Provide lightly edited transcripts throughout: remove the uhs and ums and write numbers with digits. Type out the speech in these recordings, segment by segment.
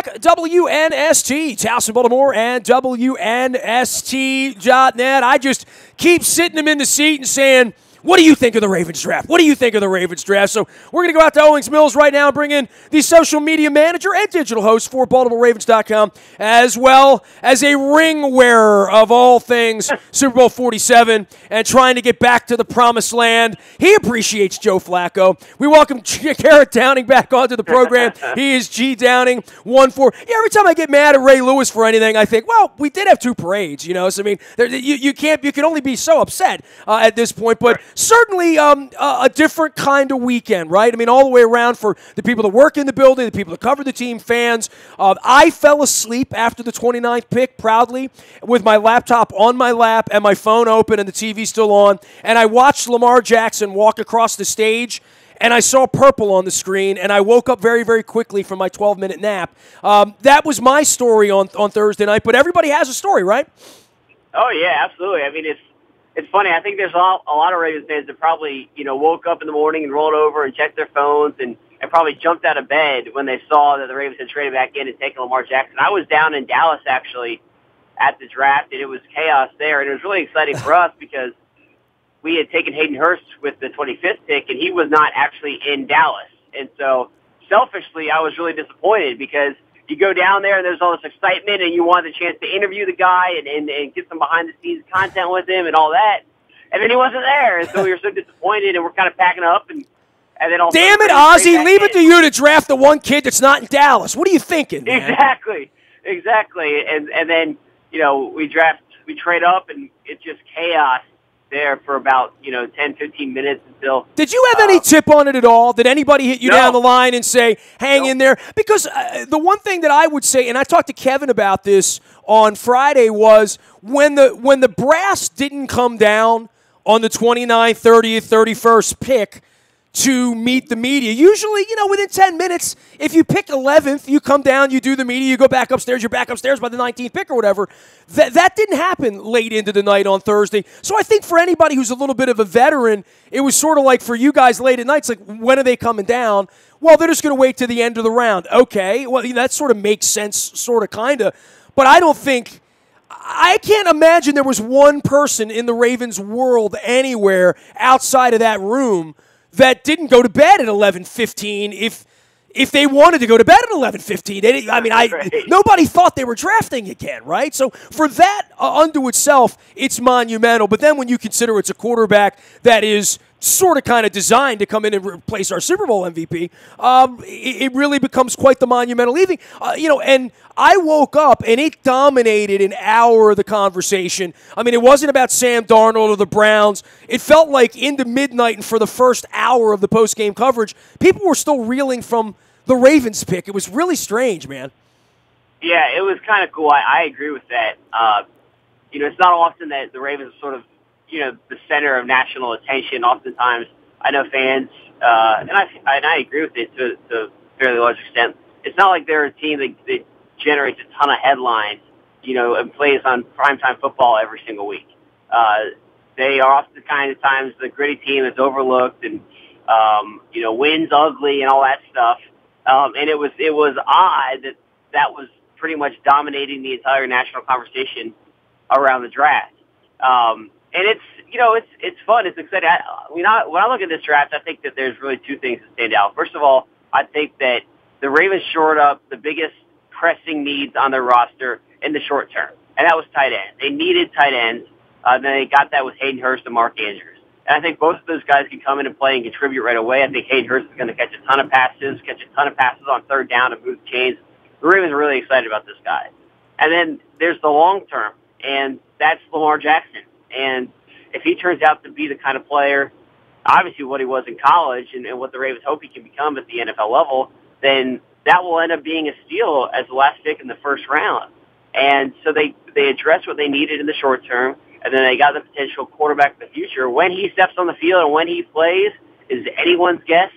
back. WNST, Towson, Baltimore, and WNST.net. I just keep sitting him in the seat and saying, what do you think of the Ravens draft? What do you think of the Ravens draft? So we're going to go out to Owings Mills right now and bring in the social media manager and digital host for BaltimoreRavens.com, as well as a ring wearer of all things Super Bowl 47 and trying to get back to the promised land. He appreciates Joe Flacco. We welcome Garrett Downing back onto the program. He is G Downing, 1-4. Yeah, every time I get mad at Ray Lewis for anything, I think, well, we did have two parades, you know. So I mean, you can only be so upset at this point, but certainly a different kind of weekend, right? I mean, all the way around for the people that work in the building, the people that cover the team, fans. I fell asleep after the 29th pick proudly with my laptop on my lap and my phone open and the TV still on, and I watched Lamar Jackson walk across the stage, and I saw purple on the screen, and I woke up very, very quickly from my 12-minute nap. That was my story on Thursday night, but everybody has a story, right? Oh, yeah, absolutely. I mean, it's funny. I think there's a lot of Ravens fans that probably, woke up in the morning and rolled over and checked their phones and probably jumped out of bed when they saw that the Ravens had traded back in and taken Lamar Jackson. I was down in Dallas, actually, at the draft, and it was chaos there. And it was really exciting for us because we had taken Hayden Hurst with the 25th pick, and he was not actually in Dallas. And so, selfishly, I was really disappointed because you go down there and there's all this excitement and you want the chance to interview the guy and get some behind-the-scenes content with him and all that. And then he wasn't there. And so we were so disappointed and we're kind of packing up. And then all damn it, Ozzie, leave it to you to draft the one kid that's not in Dallas. What are you thinking, man? Exactly. And then, we trade up and it's just chaos there for about 10, 15 minutes until. Did you have any tip on it at all? Did anybody hit you down the line and say, hang in there? Because the one thing that I would say, and I talked to Kevin about this on Friday, was when the brass didn't come down on the 29th, 30th, 31st pick to meet the media. Usually, within 10 minutes, if you pick 11th, you come down, you do the media, you go back upstairs, you're back upstairs by the 19th pick or whatever. That didn't happen late into the night on Thursday. So I think for anybody who's a little bit of a veteran, it was sort of like for you guys late at night, it's like, when are they coming down? Well, they're just going to wait to the end of the round. Okay, well, that sort of makes sense, sort of, kind of. But I can't imagine there was one person in the Ravens world anywhere outside of that room that didn't go to bed at 11:15 if they wanted to go to bed at 11:15. Nobody thought they were drafting again, right? So for that unto itself, it's monumental. But then when you consider it's a quarterback that is sort of kind of designed to come in and replace our Super Bowl MVP, it really becomes quite the monumental evening. And I woke up and it dominated an hour of the conversation. I mean, it wasn't about Sam Darnold or the Browns. It felt like into midnight and for the first hour of the post-game coverage, people were still reeling from the Ravens pick. It was really strange, man. Yeah, it was kind of cool. I agree with that. It's not often that the Ravens are sort of, the center of national attention. Oftentimes, I know fans, and I agree with it to a fairly large extent. It's not like they're a team that generates a ton of headlines, and plays on primetime football every single week. They are often the kind of times the gritty team is overlooked and, wins ugly and all that stuff. And it was odd that was pretty much dominating the entire national conversation around the draft. And it's fun. It's exciting. When I look at this draft, I think that there's really two things that stand out. First of all, I think that the Ravens shored up the biggest pressing needs on their roster in the short term, and that was tight end. They needed tight ends. Then they got that with Hayden Hurst and Mark Andrews. And I think both of those guys can come in and play and contribute right away. I think Hayden Hurst is going to catch a ton of passes on third down and move the chains. The Ravens are really excited about this guy. And then there's the long term, and that's Lamar Jackson. And if he turns out to be the kind of player, obviously what he was in college and what the Ravens hope he can become at the NFL level, then that will end up being a steal as the last pick in the first round. And so they addressed what they needed in the short term, and then they got the potential quarterback of the future. When he steps on the field and when he plays is anyone's guess.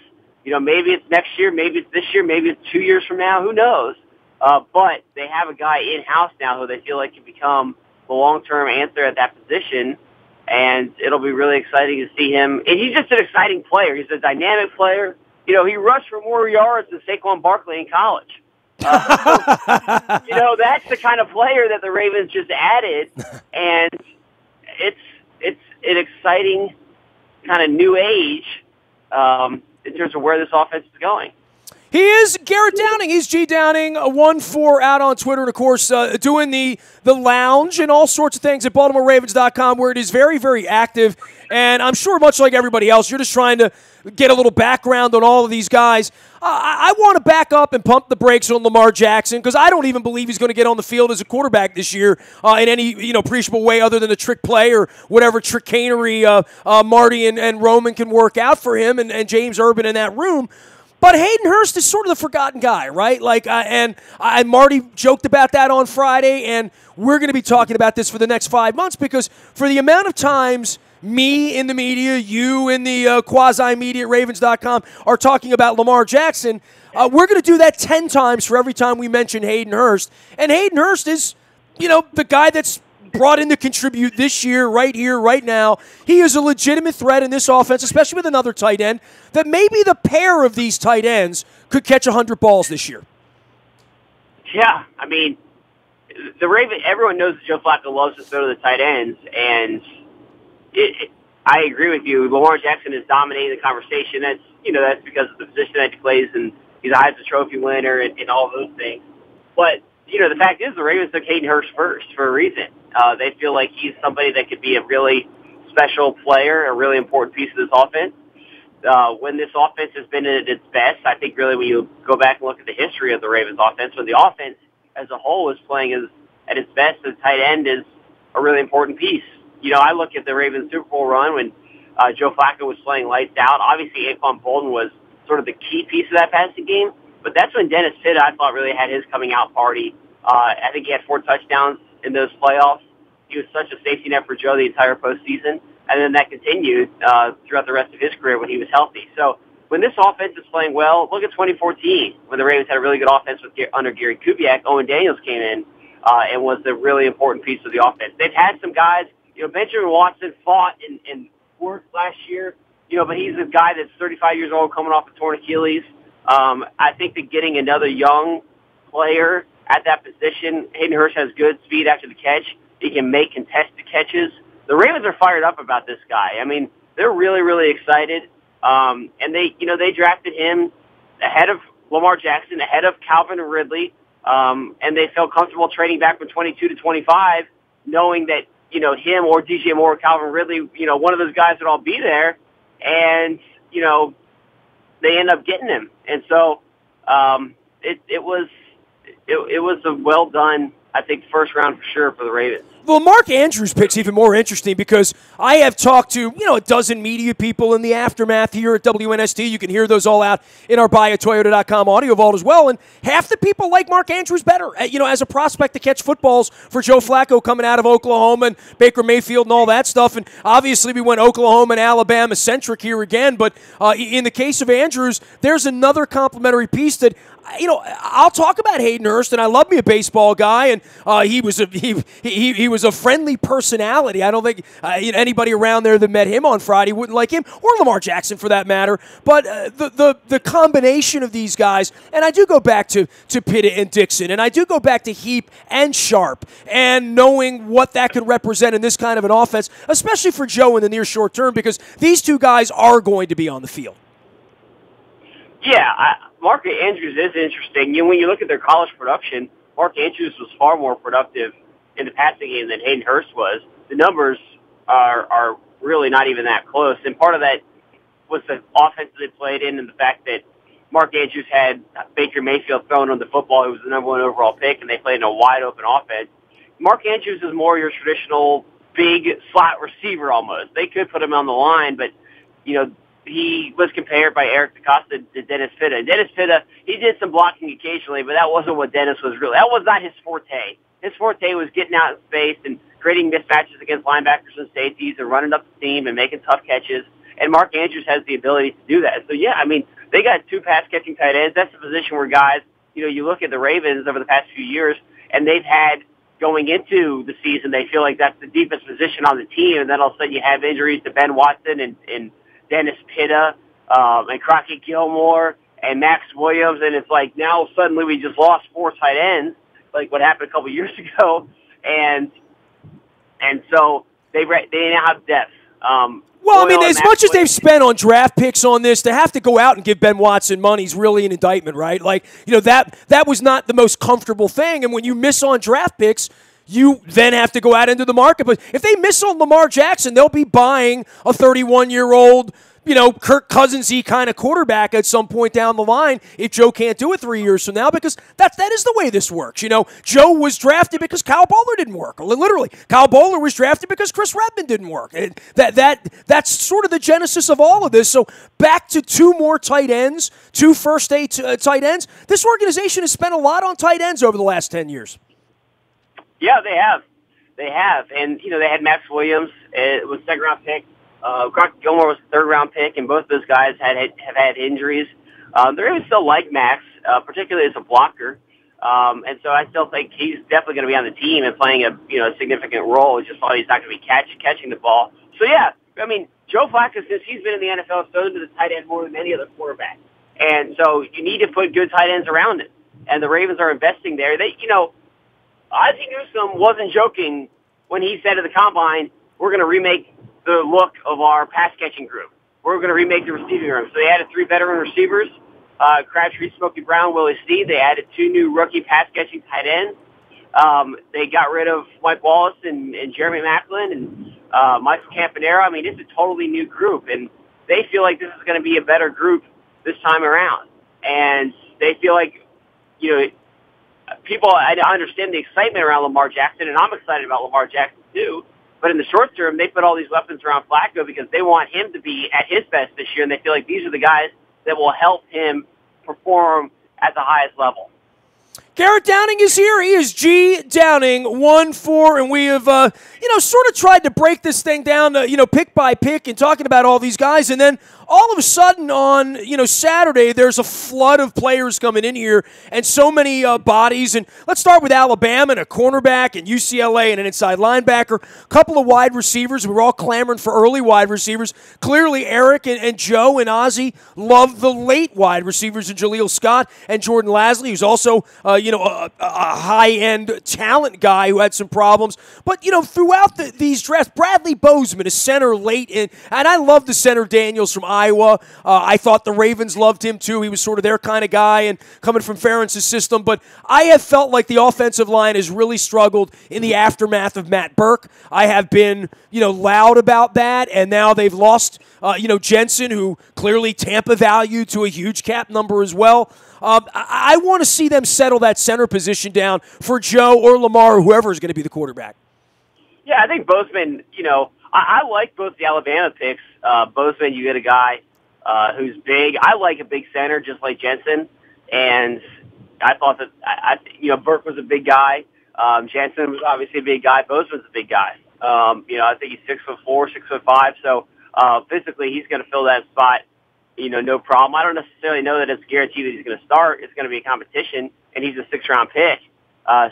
Maybe it's next year, maybe it's this year, maybe it's 2 years from now, who knows? But they have a guy in-house now who they feel like can become the long-term answer at that position, and it'll be really exciting to see him. And he's just an exciting player. He's a dynamic player. He rushed for more yards than Saquon Barkley in college. That's the kind of player that the Ravens just added, and it's an exciting kind of new age in terms of where this offense is going. He is Garrett Downing. He's G Downing 14 out on Twitter, and of course doing the lounge and all sorts of things at BaltimoreRavens.com, where it is very, very active. And I'm sure, much like everybody else, you're just trying to get a little background on all of these guys. I want to back up and pump the brakes on Lamar Jackson, because I don't even believe he's going to get on the field as a quarterback this year in any appreciable way other than a trick play or whatever trickanery Marty and Roman can work out for him and James Urban in that room. But Hayden Hurst is sort of the forgotten guy, right? And Marty joked about that on Friday, and we're going to be talking about this for the next 5 months, because for the amount of times me in the media, you in the quasi-media at Ravens.com are talking about Lamar Jackson, we're going to do that 10 times for every time we mention Hayden Hurst. And Hayden Hurst is, the guy that's brought in to contribute this year, right now. He is a legitimate threat in this offense, especially with another tight end, that maybe the pair of these tight ends could catch 100 balls this year. Yeah, I mean, everyone knows that Joe Flacco loves to throw to the tight ends, and I agree with you. Lamar Jackson is dominating the conversation. That's because of the position that he plays, and he's a Heisman Trophy winner and all those things. But the fact is, the Ravens took Hayden Hurst first for a reason. They feel like he's somebody that could be a really special player, a really important piece of this offense. When this offense has been at its best, I think really when you go back and look at the history of the Ravens offense, when the offense as a whole is playing at its best, the tight end is a really important piece. I look at the Ravens Super Bowl run when Joe Flacco was playing lights out. Obviously, Anquan Bolden was sort of the key piece of that passing game, but that's when Dennis Pitta, I thought, really had his coming out party. I think he had 4 touchdowns in those playoffs. He was such a safety net for Joe the entire postseason, and then that continued throughout the rest of his career when he was healthy. So when this offense is playing well, look at 2014 when the Ravens had a really good offense under Gary Kubiak. Owen Daniels came in and was the really important piece of the offense. They've had some guys. Benjamin Watson fought and worked last year, but he's a guy that's 35 years old coming off a torn Achilles. I think that getting another young player at that position, Hayden Hurst has good speed after the catch. He can make contested catches. The Ravens are fired up about this guy. I mean, they're really, really excited. And they drafted him ahead of Lamar Jackson, ahead of Calvin and Ridley. And they felt comfortable trading back from 22 to 25, knowing that, him or DJ Moore or Calvin Ridley, one of those guys would all be there. And, they end up getting him. And so it was a well done, I think, first round for sure for the Ravens. Well, Mark Andrews' pick's even more interesting because I have talked to, a dozen media people in the aftermath here at WNST. You can hear those all out in our buyatoyota.com audio vault as well. And half the people like Mark Andrews better, as a prospect to catch footballs for Joe Flacco coming out of Oklahoma and Baker Mayfield and all that stuff. And obviously we went Oklahoma and Alabama-centric here again. But in the case of Andrews, there's another complimentary piece that, I'll talk about Hayden Hurst, and I love me a baseball guy, and he was a friendly personality. I don't think anybody around there that met him on Friday wouldn't like him, or Lamar Jackson for that matter. But the combination of these guys, and I do go back to Pitta and Dixon, and I do go back to Heap and Sharp, and knowing what that could represent in this kind of an offense, especially for Joe in the near short term, because these two guys are going to be on the field. Yeah, Mark Andrews is interesting. When you look at their college production, Mark Andrews was far more productive in the passing game than Hayden Hurst was. The numbers are really not even that close. And part of that was the offense they played in and the fact that Mark Andrews had Baker Mayfield throwing on the football, who was the number 1 overall pick, and they played in a wide-open offense. Mark Andrews is more your traditional big slot receiver almost. They could put him on the line, but, he was compared by Eric DeCosta to Dennis Pitta. And Dennis Pitta, he did some blocking occasionally, but that wasn't what Dennis was really. That was not his forte. His forte was getting out in space and creating mismatches against linebackers and safeties and running up the seam and making tough catches. And Mark Andrews has the ability to do that. So, yeah, I mean, they got 2 pass-catching tight ends. That's the position where guys, you look at the Ravens over the past few years, and they've had, going into the season, they feel like that's the deepest position on the team, and then all of a sudden you have injuries to Ben Watson and Dennis Pitta and Crockett Gilmore, and Max Williams, and it's like now suddenly we just lost 4 tight ends, like what happened a couple years ago, and so they now have depth. Well, I mean, as much as they've spent on draft picks on this, to have to go out and give Ben Watson money is really an indictment, right? Like, that was not the most comfortable thing. And when you miss on draft picks, you then have to go out into the market. But if they miss on Lamar Jackson, they'll be buying a 31-year-old, Kirk Cousins-y kind of quarterback at some point down the line if Joe can't do it 3 years from now, because that is the way this works. Joe was drafted because Kyle Bowler didn't work. Literally, Kyle Bowler was drafted because Chris Redman didn't work. And that's sort of the genesis of all of this. So back to 2 more tight ends, 2 first-day tight ends. This organization has spent a lot on tight ends over the last 10 years. Yeah, they have. They have. And, they had Max Williams. It was second-round pick. Crockett Gilmore was a 3rd-round pick, and both those guys have had injuries. They're even still like Max, particularly as a blocker. And so I still think he's definitely going to be on the team and playing a significant role. It's just probably he's not going to be catching the ball. So, yeah, I mean, Joe Flacco, since he's been in the NFL, has thrown to the tight end more than any other quarterback. And so you need to put good tight ends around it. And the Ravens are investing there. Ozzie Newsome wasn't joking when he said at the Combine, we're going to remake the look of our pass-catching group. We're going to remake the receiving room. So they added 3 veteran receivers, Crabtree, Smokey Brown, Willie Snead. They added 2 new rookie pass-catching tight ends. They got rid of Mike Wallace and Jeremy Maclin and Michael Campanaro. I mean, it's a totally new group, and they feel like this is going to be a better group this time around. And they feel like, I understand the excitement around Lamar Jackson, and I'm excited about Lamar Jackson too. But in the short term, they put all these weapons around Flacco because they want him to be at his best this year, and they feel like these are the guys that will help him perform at the highest level. Garrett Downing is here. He is G. Downing, 1-4, and we have, sort of tried to break this thing down, pick by pick and talking about all these guys. And then all of a sudden on, Saturday, there's a flood of players coming in here and so many bodies. And let's start with Alabama and a cornerback and UCLA and an inside linebacker, a couple of wide receivers. We were all clamoring for early wide receivers. Clearly, Eric and Joe and Ozzie love the late wide receivers in Jaleel Scott and Jordan Lasley, who's also, a high-end talent guy who had some problems. But, throughout these drafts, Bradley Bozeman, a center late in, and I love the center Daniels from Iowa. I thought the Ravens loved him, too. He was sort of their kind of guy and coming from Ferentz's system. But I have felt like the offensive line has really struggled in the aftermath of Matt Burke. I have been, loud about that, and now they've lost, Jensen, who clearly Tampa valued to a huge cap number as well. I want to see them settle that center position down for Joe or Lamar or whoever is going to be the quarterback. Yeah, I think Bozeman, I like both the Alabama picks. Bozeman, you get a guy who's big. I like a big center just like Jensen. And I thought that, Burke was a big guy. Jensen was obviously a big guy. Bozeman's a big guy. I think he's 6'4", 6'5". So physically he's going to fill that spot. No problem. I don't necessarily know that it's guaranteed that he's going to start. It's going to be a competition, and he's a 6th-round pick.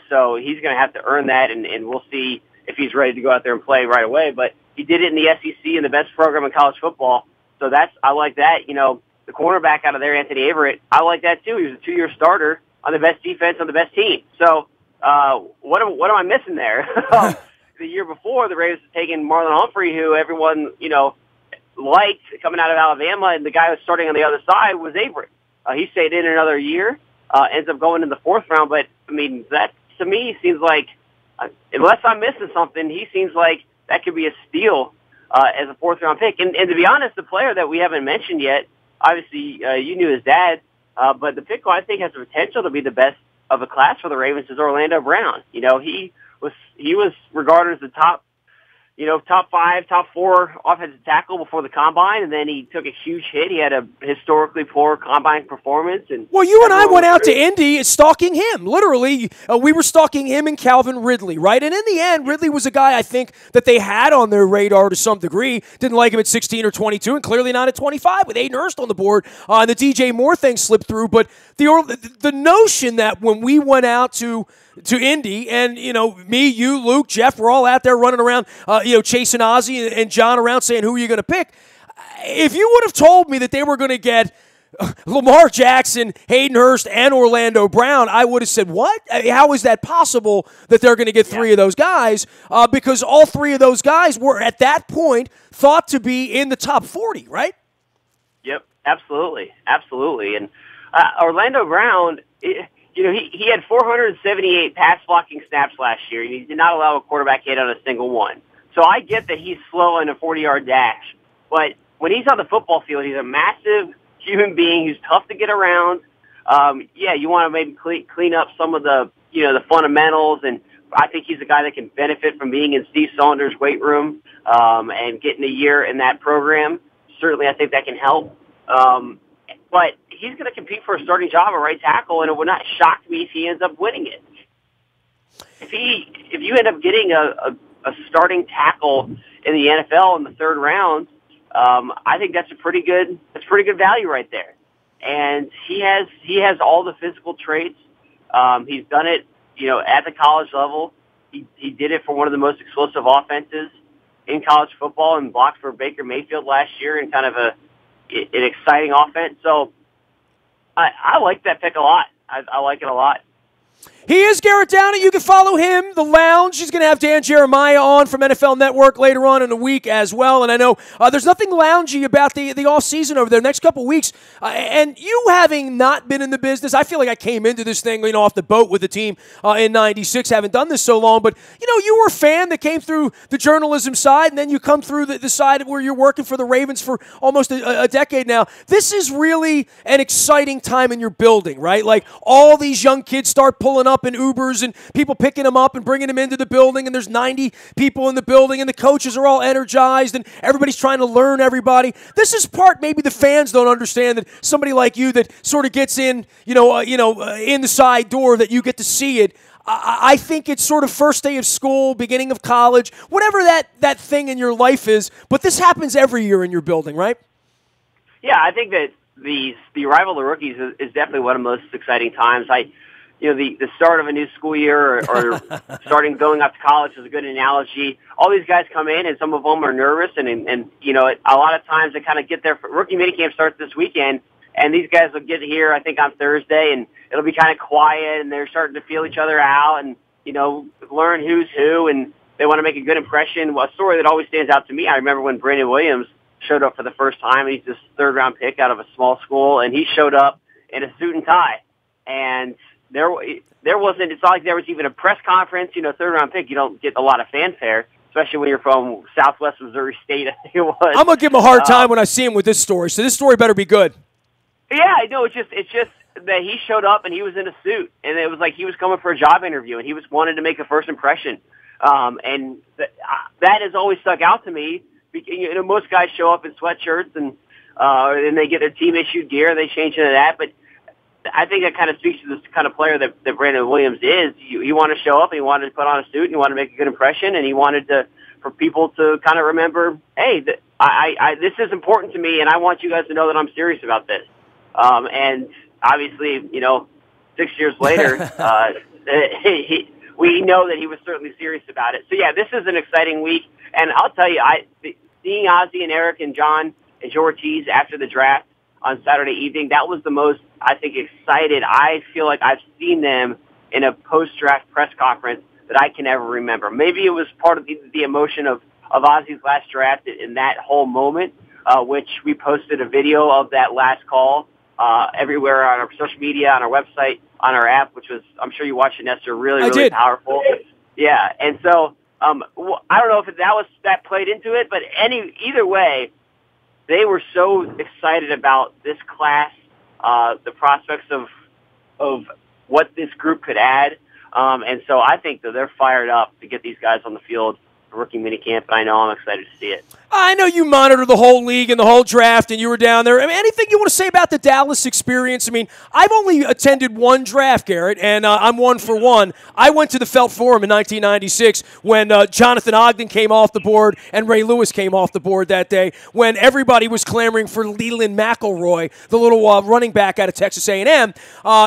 So he's going to have to earn that, and we'll see if he's ready to go out there and play right away. But he did it in the SEC in the best program in college football. So I like that. The cornerback out of there, Anthony Averett, I like that too. He was a 2-year starter on the best defense on the best team. So what am I missing there? The year before, the Ravens had taken Marlon Humphrey, who everyone, liked coming out of Alabama, and the guy who was starting on the other side was Averett. He stayed in another year, ends up going in the 4th round, but, that to me seems like, unless I'm missing something, he seems like that could be a steal as a 4th-round pick. And to be honest, the player that we haven't mentioned yet, obviously you knew his dad, but the pick who I think has the potential to be the best of a class for the Ravens is Orlando Brown. He was regarded as the top 5, top 4 offensive tackle before the Combine, and then he took a huge hit. He had a historically poor Combine performance. And well, you and I went out to Indy stalking him. Literally, we were stalking him and Calvin Ridley, right? And in the end, Ridley was a guy I think that they had on their radar to some degree. Didn't like him at 16 or 22, and clearly not at 25 with Aiden Hurst on the board. The DJ Moore thing slipped through, but the notion that when we went out to Indy, and, me, you, Luke, Jeff, we're all out there running around, chasing Ozzie and John around saying, who are you going to pick? If you would have told me that they were going to get Lamar Jackson, Hayden Hurst, and Orlando Brown, I would have said, what? How is that possible that they're going to get three of those guys? Because all three of those guys were, at that point, thought to be in the top 40, right? Yep, absolutely. Absolutely. And Orlando Brown, he had 478 pass blocking snaps last year, and he did not allow a quarterback hit on a single one. So I get that he's slow in a 40-yard dash, but when he's on the football field, he's a massive human being who's tough to get around. You want to maybe clean up some of the fundamentals, and I think he's a guy that can benefit from being in Steve Saunders' weight room and getting a year in that program. Certainly, I think that can help. But he's going to compete for a starting job at right tackle, and it would not shock me if he ends up winning it. If you end up getting a starting tackle in the NFL in the third round, I think that's pretty good value right there. And he has all the physical traits. He's done it, at the college level. He did it for one of the most explosive offenses in college football and blocked for Baker Mayfield last year in kind of an exciting offense. So I like that pick a lot. I like it a lot. He is Garrett Downing. You can follow him, The Lounge. He's going to have Dan Jeremiah on from NFL Network later on in the week as well. And I know there's nothing loungy about the off-season over there, next couple of weeks. And you having not been in the business, I feel like I came into this thing, off the boat with the team in 96. Haven't done this so long. But, you were a fan that came through the journalism side, and then you come through the side where you're working for the Ravens for almost a decade now. This is really an exciting time in your building, right? Like, all these young kids start pulling up in Ubers and people picking them up and bringing them into the building, and there's 90 people in the building, and the coaches are all energized, and everybody's trying to learn everybody. This is part maybe the fans don't understand, that somebody like you that sort of gets in, in the side door, that you get to see it. I think it's sort of first day of school, beginning of college, whatever that thing in your life is, but this happens every year in your building, right? Yeah, I think that the arrival of the rookies is definitely one of the most exciting times. The start of a new school year or starting going off to college is a good analogy. All these guys come in, and some of them are nervous, and a lot of times they kind of get there. Rookie minicamp starts this weekend, and these guys will get here, I think, on Thursday, and it'll be kind of quiet, and they're starting to feel each other out and, learn who's who, and they want to make a good impression. Well, a story that always stands out to me, I remember when Brandon Williams showed up for the first time. He's this third-round pick out of a small school, and he showed up in a suit and tie, and there wasn't, it's not like there was even a press conference, third-round pick. You don't get a lot of fanfare, especially when you're from Southwest Missouri State, I think it was. I'm going to give him a hard time when I see him with this story, so this story better be good. Yeah, I know. It's just that he showed up, and he was in a suit, and it was like he was coming for a job interview, and he wanted to make a first impression. And that has always stuck out to me. Most guys show up in sweatshirts, and they get their team-issued gear, they change into that, but I think that kind of speaks to this kind of player that Brandon Williams is. He wanted to show up, and he wanted to put on a suit, and he wanted to make a good impression, and he wanted for people to kind of remember, hey, this is important to me, and I want you guys to know that I'm serious about this. And obviously, 6 years later, we know that he was certainly serious about it. So yeah, this is an exciting week, and I'll tell you, seeing Ozzie and Eric and John and Joe Ortiz after the draft on Saturday evening, that was the most, I think, excited I feel like I've seen them in a post-draft press conference that I can ever remember. Maybe it was part of the emotion of Ozzie's last draft in that whole moment, which we posted a video of that last call everywhere on our social media, on our website, on our app, which was, I'm sure you watched it, Nestor, really powerful. Yeah, and so I don't know if that played into it, but either way, they were so excited about this class, the prospects of what this group could add. And so I think that they're fired up to get these guys on the field for rookie minicamp, and I know I'm excited to see it. I know you monitor the whole league and the whole draft, and you were down there. I mean, anything you want to say about the Dallas experience? I mean, I've only attended one draft, Garrett, and I'm one for one. I went to the Felt Forum in 1996 when Jonathan Ogden came off the board and Ray Lewis came off the board that day, when everybody was clamoring for Leland McElroy, the little running back out of Texas A&M.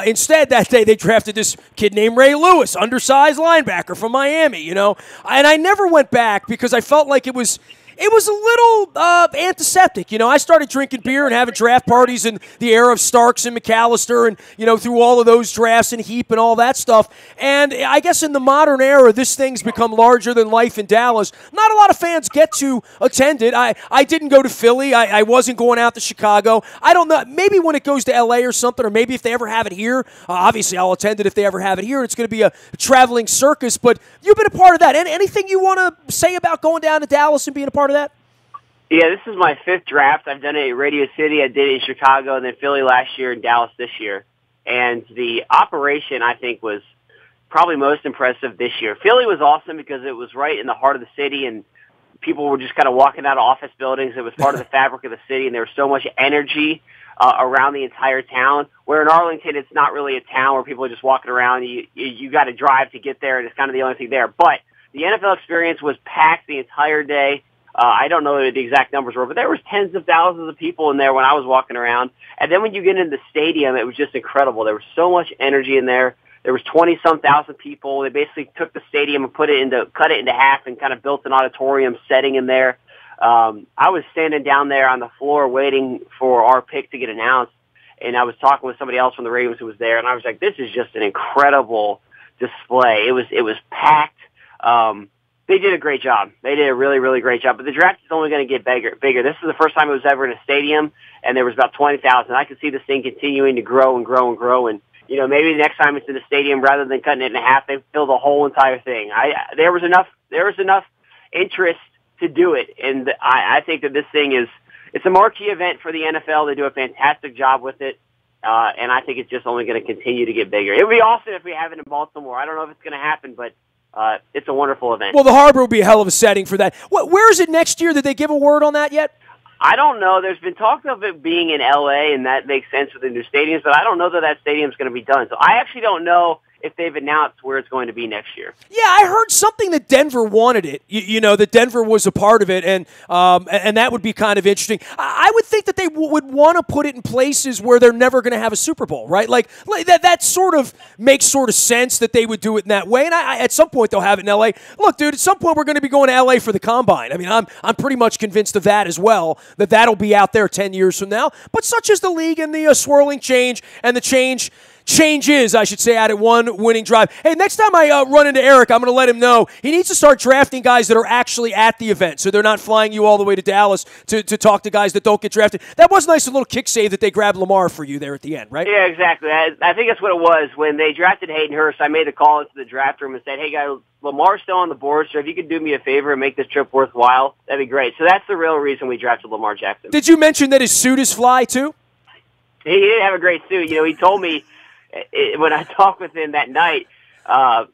Instead, that day, they drafted this kid named Ray Lewis, undersized linebacker from Miami, And I never went back because I felt like it was – It was a little antiseptic. You know, I started drinking beer and having draft parties in the era of Starks and McAllister and, you know, through all of those drafts and Heap and all that stuff. And I guess in the modern era, this thing's become larger than life in Dallas. Not a lot of fans get to attend it. I didn't go to Philly. I wasn't going out to Chicago. I don't know. Maybe when it goes to L.A. or something, or maybe if they ever have it here. Obviously, I'll attend it if they ever have it here. It's going to be a traveling circus. But you've been a part of that. And anything you want to say about going down to Dallas and being a part of that? Yeah, this is my 5th draft. I've done it at Radio City. I did it in Chicago, and then Philly last year, and Dallas this year. And the operation, I think, was probably most impressive this year. Philly was awesome because it was right in the heart of the city, and people were just kind of walking out of office buildings. It was part of the fabric of the city, and there was so much energy around the entire town. Where in Arlington, it's not really a town where people are just walking around. You got to drive to get there, and it's kind of the only thing there. But the NFL experience was packed the entire day. I don't know what the exact numbers were, but there was tens of thousands of people in there when I was walking around. And then when you get into the stadium, it was just incredible. There was so much energy in there. There was 20-some thousand people. They basically took the stadium and cut it into half and kind of built an auditorium setting in there. I was standing down there on the floor waiting for our pick to get announced, and I was talking with somebody else from the Ravens who was there, and I was like, this is just an incredible display. It was packed. They did a great job. They did a really, really great job. But the draft is only going to get bigger. This is the first time it was ever in a stadium, and there was about 20,000. I could see this thing continuing to grow and grow and grow. And, you know, maybe the next time it's in the stadium, rather than cutting it in half, they fill the whole entire thing. There was enough interest to do it. And I think that this thing it's a marquee event for the NFL. They do a fantastic job with it. And I think it's just only going to continue to get bigger. It would be awesome if we have it in Baltimore. I don't know if it's going to happen, but it's a wonderful event. Well, the Harbor would be a hell of a setting for that. Where is it next year? Did they give a word on that yet? I don't know. There's been talk of it being in L.A., and that makes sense with the new stadiums, but I don't know that stadium's going to be done. So I actually don't know if they've announced where it's going to be next year. Yeah, I heard something that Denver wanted it. You know, that Denver was a part of it, and that would be kind of interesting. I would think that they would want to put it in places where they're never going to have a Super Bowl, right? Like that sort of makes sort of sense that they would do it in that way. And at some point they'll have it in L.A. Look, dude, at some point we're going to be going to L.A. for the Combine. I mean, I'm pretty much convinced of that as well, that'll be out there 10 years from now. But such is the league and the swirling change and the changes, I should say, out at one winning drive. Hey, next time I run into Eric, I'm going to let him know he needs to start drafting guys that are actually at the event, so they're not flying you all the way to Dallas to talk to guys that don't get drafted. That was nice, a little kick save that they grabbed Lamar for you there at the end, right? Yeah, exactly. I think that's what it was. When they drafted Hayden Hurst, I made a call into the draft room and said, hey, guys, Lamar's still on the board, so if you could do me a favor and make this trip worthwhile, that'd be great. So that's the real reason we drafted Lamar Jackson. Did you mention that his suit is fly, too? He didn't have a great suit. You know, he told me, when I talked with him that night,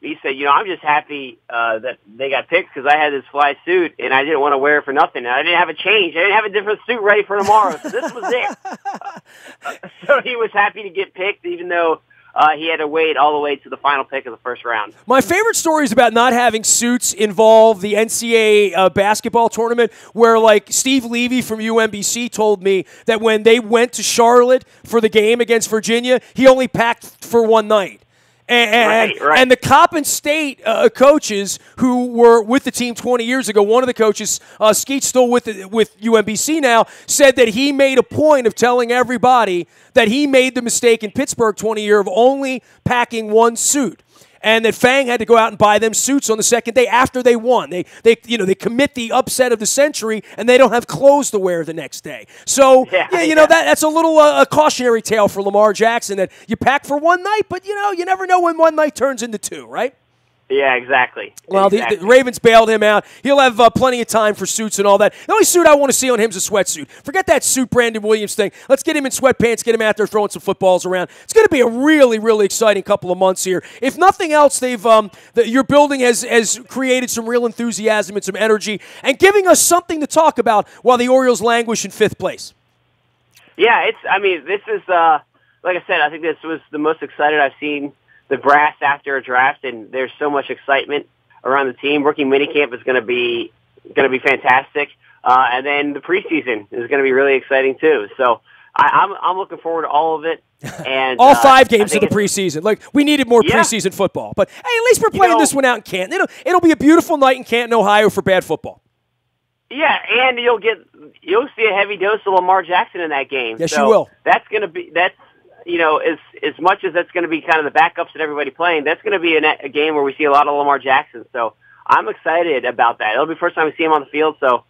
he said, you know, I'm just happy that they got picked because I had this fly suit and I didn't want to wear it for nothing. And I didn't have a change. I didn't have a different suit ready for tomorrow. So this was it. So he was happy to get picked, even though he had to wait all the way to the final pick of the first round. My favorite stories about not having suits involve the NCAA basketball tournament, where, like, Steve Levy from UMBC told me that when they went to Charlotte for the game against Virginia, he only packed for one night. And the Coppin State coaches who were with the team 20 years ago, one of the coaches, Skeet's still with UMBC now, said that he made a point of telling everybody that he made the mistake in Pittsburgh 20 years of only packing one suit. And that Fang had to go out and buy them suits on the second day after they won. They commit the upset of the century, and they don't have clothes to wear the next day. So, that's a little a cautionary tale for Lamar Jackson, that you pack for one night, but, you never know when one night turns into two, right? Yeah, exactly. Well, the Ravens bailed him out. He'll have plenty of time for suits and all that. The only suit I want to see on him is a sweatsuit. Forget that suit Brandon Williams thing. Let's get him in sweatpants, get him out there throwing some footballs around. It's going to be a really, really exciting couple of months here. If nothing else, your building has created some real enthusiasm and some energy and giving us something to talk about while the Orioles languish in 5th place. Yeah, this is, like I said, I think this was the most excited I've seen the brass after a draft, and there's so much excitement around the team. Rookie minicamp is going to be fantastic, and then the preseason is going to be really exciting too. So I'm looking forward to all of it. And all 5 games of the preseason. Like, we needed more preseason football, but hey, at least we're playing this one out in Canton. It'll be a beautiful night in Canton, Ohio, for bad football. Yeah, and you'll see a heavy dose of Lamar Jackson in that game. Yes, you will. That's as much as that's going to be kind of the backups and everybody playing, that's going to be a game where we see a lot of Lamar Jackson. So I'm excited about that. It'll be the first time we see him on the field, so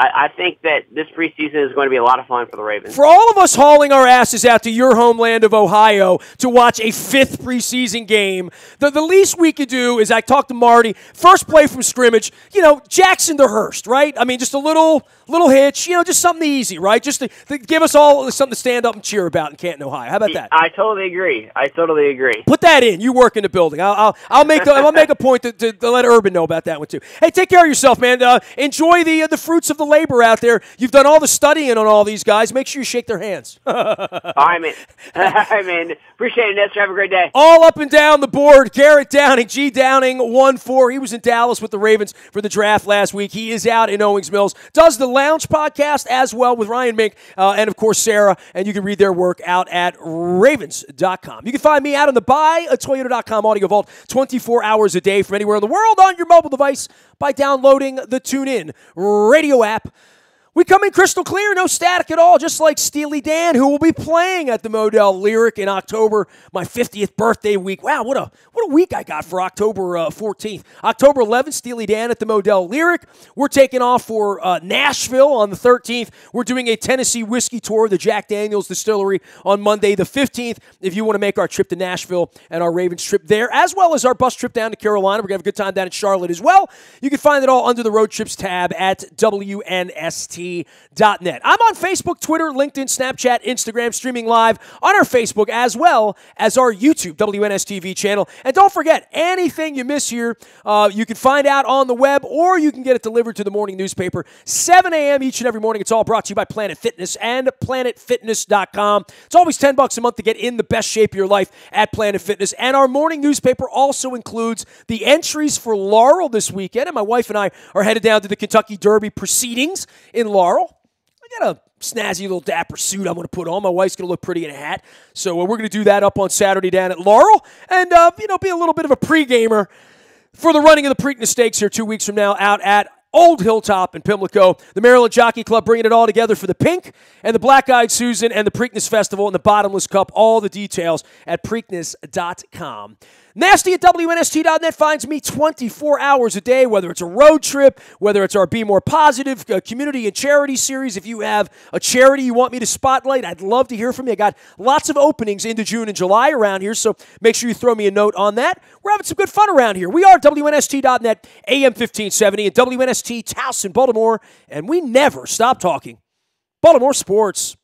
I think that this preseason is going to be a lot of fun for the Ravens. For all of us hauling our asses out to your homeland of Ohio to watch a fifth preseason game, the least we could do is, I talked to Marty, first play from scrimmage, Jackson to Hurst, right? I mean, just a little hitch, just something easy, right? Just to give us all something to stand up and cheer about in Canton, Ohio. How about that? I totally agree. Put that in. You work in the building. I'll make a point to let Urban know about that one too. Hey, take care of yourself, man. Enjoy the fruits of the labor out there. You've done all the studying on all these guys. Make sure you shake their hands. All right, man. Appreciate it, Nestor. Have a great day. All up and down the board. Garrett Downing, G. Downing, 1-4. He was in Dallas with the Ravens for the draft last week. He is out in Owings Mills. Does the Lounge podcast as well with Ryan Mink and, of course, Sarah. And you can read their work out at ravens.com. You can find me out on the buyatoyota.com audio vault 24 hours a day from anywhere in the world on your mobile device by downloading the TuneIn radio app. We come in crystal clear, no static at all, just like Steely Dan, who will be playing at the Modell Lyric in October, my 50th birthday week. Wow, what a week I got for October 14th. October 11th, Steely Dan at the Modell Lyric. We're taking off for Nashville on the 13th. We're doing a Tennessee whiskey tour, the Jack Daniels Distillery, on Monday the 15th. If you want to make our trip to Nashville and our Ravens trip there, as well as our bus trip down to Carolina, we're going to have a good time down in Charlotte as well. You can find it all under the Road Trips tab at WNST. I'm on Facebook, Twitter, LinkedIn, Snapchat, Instagram, streaming live on our Facebook as well as our YouTube WNSTV channel. And don't forget, anything you miss here, you can find out on the web or you can get it delivered to the morning newspaper, 7 a.m. each and every morning. It's all brought to you by Planet Fitness and PlanetFitness.com. It's always $10 a month to get in the best shape of your life at Planet Fitness. And our morning newspaper also includes the entries for Laurel this weekend. And my wife and I are headed down to the Kentucky Derby proceedings in Laurel. I got a snazzy little dapper suit I'm going to put on. My wife's going to look pretty in a hat. So we're going to do that up on Saturday down at Laurel and, be a little bit of a pre-gamer for the running of the Preakness Stakes here 2 weeks from now out at Old Hilltop in Pimlico. The Maryland Jockey Club bringing it all together for the Pink and the Black-Eyed Susan and the Preakness Festival and the Bottomless Cup. All the details at Preakness.com. Nasty at WNST.net finds me 24 hours a day, whether it's a road trip, whether it's our Be More Positive community and charity series. If you have a charity you want me to spotlight, I'd love to hear from you. I got lots of openings into June and July around here, so make sure you throw me a note on that. We're having some good fun around here. We are WNST.net, AM 1570, and WNST Towson, Baltimore, and we never stop talking Baltimore sports.